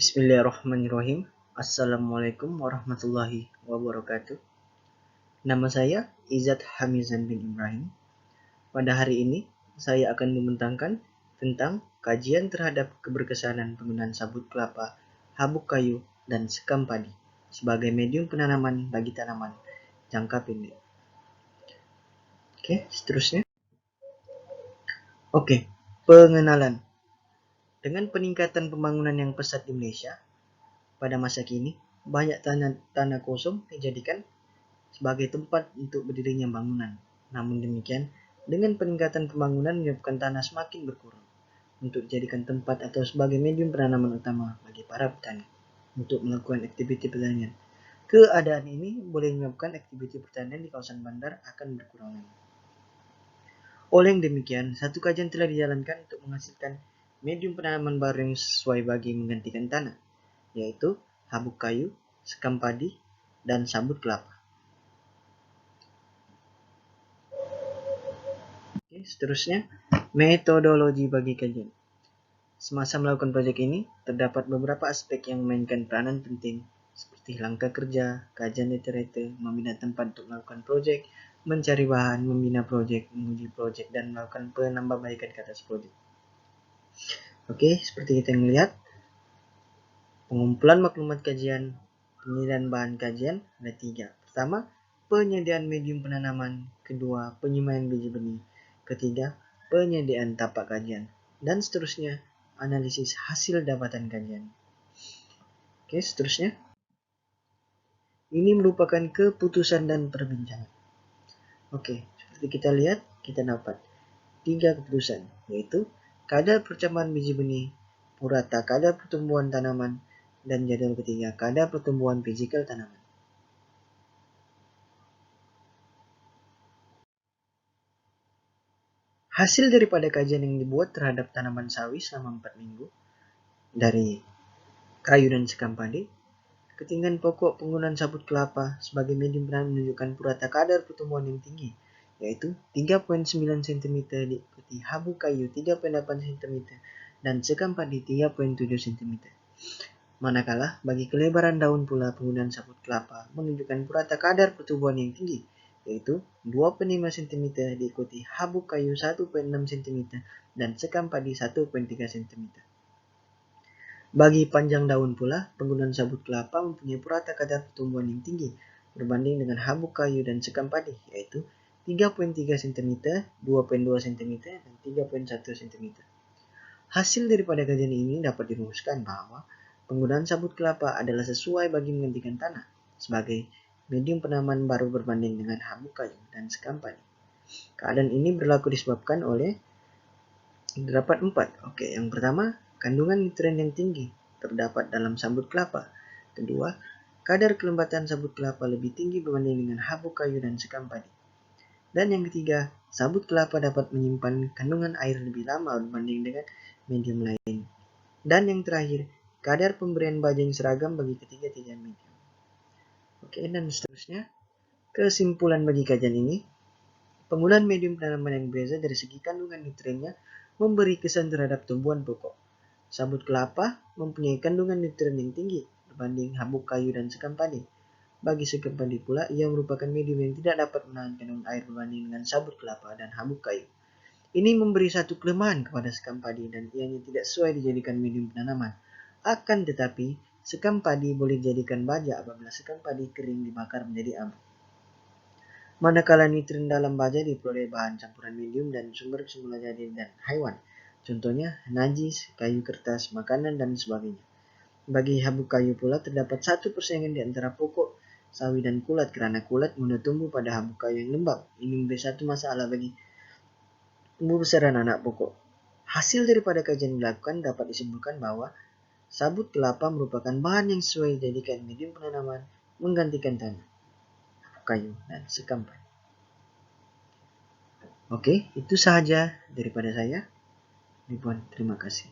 Bismillahirrahmanirrahim. Assalamualaikum warahmatullahi wabarakatuh. Nama saya Izzat Hamizan bin Ibrahim. Pada hari ini, saya akan membentangkan tentang kajian terhadap keberkesanan penggunaan sabut kelapa, habuk kayu, dan sekam padi sebagai medium penanaman bagi tanaman jangka pendek. Seterusnya. Pengenalan. Dengan peningkatan pembangunan yang pesat di Malaysia, pada masa kini, banyak tanah kosong dijadikan sebagai tempat untuk berdirinya bangunan. Namun demikian, dengan peningkatan pembangunan menyebabkan tanah semakin berkurang untuk dijadikan tempat atau sebagai medium penanaman utama bagi para petani untuk melakukan aktiviti pertanian. Keadaan ini boleh menyebabkan aktiviti pertanian di kawasan bandar akan berkurang. Oleh yang demikian, satu kajian telah dijalankan untuk menghasilkan medium penanaman baru yang sesuai bagi menggantikan tanah, yaitu habuk kayu, sekam padi, dan sabut kelapa. Seterusnya, metodologi bagi kajian. Semasa melakukan proyek ini, terdapat beberapa aspek yang memainkan peranan penting, seperti langkah kerja, kajian literatur, membina tempat untuk melakukan proyek, mencari bahan, membina proyek, menguji proyek, dan melakukan penambahbaikan ke atas proyek. Seperti kita yang melihat, pengumpulan maklumat kajian, penilaian bahan kajian, ada 3. Pertama, penyediaan medium penanaman. Kedua, penyemaian biji benih. Ketiga, penyediaan tapak kajian. Dan seterusnya, analisis hasil dapatan kajian. Seterusnya. Ini merupakan keputusan dan perbincangan. Seperti kita lihat, kita dapat 3 keputusan, yaitu kadar percampuran biji benih, purata kadar pertumbuhan tanaman, dan jadwal ketiga, kadar pertumbuhan fisikal tanaman. Hasil daripada kajian yang dibuat terhadap tanaman sawi selama 4 minggu dari kayu dan sekam padi, ketinggian pokok penggunaan sabut kelapa sebagai medium penanaman menunjukkan purata kadar pertumbuhan yang tinggi, yaitu 3,9 cm diikuti habuk kayu 3,8 cm dan sekam padi 3,7 cm. Manakala bagi kelebaran daun pula penggunaan sabut kelapa menunjukkan purata kadar pertumbuhan yang tinggi, yaitu 2,5 cm diikuti habuk kayu 1,6 cm dan sekam padi 1,3 cm. Bagi panjang daun pula, penggunaan sabut kelapa mempunyai purata kadar pertumbuhan yang tinggi berbanding dengan habuk kayu dan sekam padi, yaitu 3,3 cm, 2,2 cm, dan 3,1 cm. Hasil daripada kajian ini dapat dirumuskan bahwa penggunaan sabut kelapa adalah sesuai bagi menggantikan tanah sebagai medium penanaman baru berbanding dengan habuk kayu dan sekam padi. Keadaan ini berlaku disebabkan oleh terdapat 4. Yang pertama, kandungan nutrien yang tinggi terdapat dalam sabut kelapa. Kedua, kadar kelembatan sabut kelapa lebih tinggi berbanding dengan habuk kayu dan sekam padi. Dan yang ketiga, sabut kelapa dapat menyimpan kandungan air lebih lama berbanding dengan medium lain. Dan yang terakhir, kadar pemberian baja yang seragam bagi ketiga-tiga medium. Dan seterusnya, kesimpulan bagi kajian ini, penggunaan medium penanaman yang berbeda dari segi kandungan nutriennya memberi kesan terhadap tumbuhan pokok. Sabut kelapa mempunyai kandungan nutrien yang tinggi berbanding habuk kayu dan sekam padi. Bagi sekam padi pula, ia merupakan medium yang tidak dapat menahan kandungan air berbanding dengan sabut kelapa dan habuk kayu. Ini memberi satu kelemahan kepada sekam padi dan ianya tidak sesuai dijadikan medium penanaman. Akan tetapi, sekam padi boleh dijadikan baja apabila sekam padi kering dibakar menjadi abu. Manakala nutrien dalam baja diperoleh bahan campuran medium dan sumber semula jadi dan haiwan. Contohnya najis, kayu kertas, makanan, dan sebagainya. Bagi habuk kayu pula terdapat satu persaingan di antara pokok sawi dan kulat karena kulat mudah tumbuh pada habuk kayu yang lembab. Ini memberi satu masalah bagi tumbuh besaran anak pokok. Hasil daripada kajian dilakukan dapat disimpulkan bahwa sabut kelapa merupakan bahan yang sesuai dijadikan medium penanaman menggantikan tanah, habuk kayu, dan sekam padi. Itu sahaja daripada saya. Ribuan terima kasih.